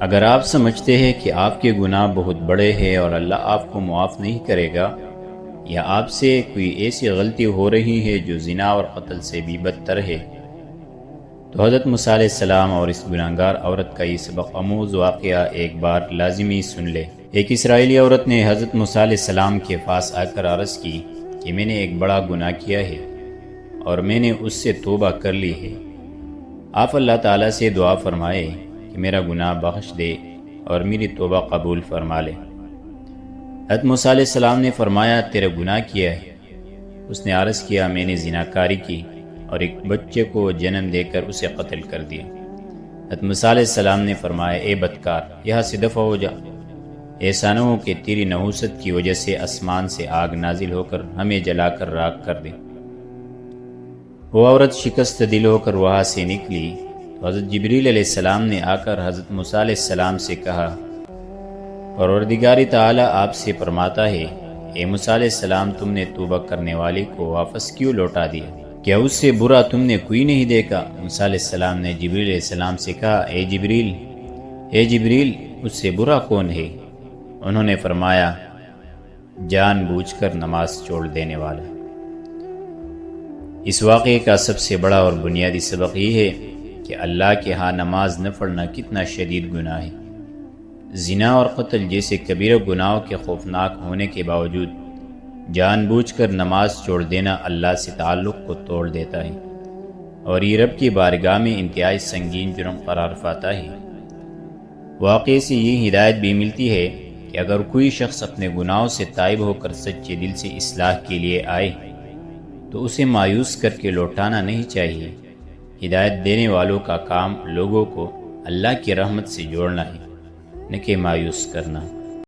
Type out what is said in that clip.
اگر آپ سمجھتے ہیں کہ آپ کے گناہ بہت بڑے ہیں اور اللہ آپ کو معاف نہیں کرے گا، یا آپ سے کوئی ایسی غلطی ہو رہی ہے جو زنا اور قتل سے بھی بدتر ہے، تو حضرت موسیٰ علیہ السلام اور اس گناہگار عورت کا یہ سبق آموز واقعہ ایک بار لازمی سن لے۔ ایک اسرائیلی عورت نے حضرت موسیٰ علیہ السلام کے پاس آ کر عرض کی کہ میں نے ایک بڑا گناہ کیا ہے اور میں نے اس سے توبہ کر لی ہے۔ آپ اللہ تعالیٰ سے دعا فرمائے کہ میرا گناہ بخش دے اور میری توبہ قبول فرما لے۔ حضرت موسیٰ علیہ السلام نے فرمایا، تیرا گناہ کیا ہے؟ اس نے عرض کیا، میں نے زناکاری کی اور ایک بچے کو جنم دے کر اسے قتل کر دیا۔ حضرت موسیٰ علیہ السلام نے فرمایا، اے بدکار، یہاں سے دفع ہو جا، ایسا نہ ہو کہ تیری نحوست کی وجہ سے آسمان سے آگ نازل ہو کر ہمیں جلا کر راکھ کر دے۔ وہ عورت شکست دل ہو کر وہاں سے نکلی تو حضرت جبریل علیہ السلام نے آ کر حضرت موسیٰ علیہ السلام سے کہا، پروردگار تعالیٰ آپ سے فرماتا ہے، اے موسیٰ علیہ السلام، تم نے توبہ کرنے والے کو واپس کیوں لوٹا دیا؟ کیا اس سے برا تم نے کوئی نہیں دیکھا؟ موسیٰ علیہ السلام نے جبریل علیہ السلام سے کہا، اے جبریل، اس سے برا کون ہے؟ انہوں نے فرمایا، جان بوجھ کر نماز چھوڑ دینے والا۔ اس واقعے کا سب سے بڑا اور بنیادی سبق یہ ہے کہ اللہ کے ہاں نماز نہ پڑھنا کتنا شدید گناہ ہے۔ زنا اور قتل جیسے کبیرہ گناہوں کے خوفناک ہونے کے باوجود جان بوجھ کر نماز چھوڑ دینا اللہ سے تعلق کو توڑ دیتا ہے اور یہ رب کی بارگاہ میں انتہائی سنگین جرم قرار پاتا ہے۔ واقعے سے یہ ہدایت بھی ملتی ہے کہ اگر کوئی شخص اپنے گناہوں سے تائب ہو کر سچے دل سے اصلاح کے لیے آئے تو اسے مایوس کر کے لوٹانا نہیں چاہیے۔ ہدایت دینے والوں کا کام لوگوں کو اللہ کی رحمت سے جوڑنا ہے، نہ کہ مایوس کرنا۔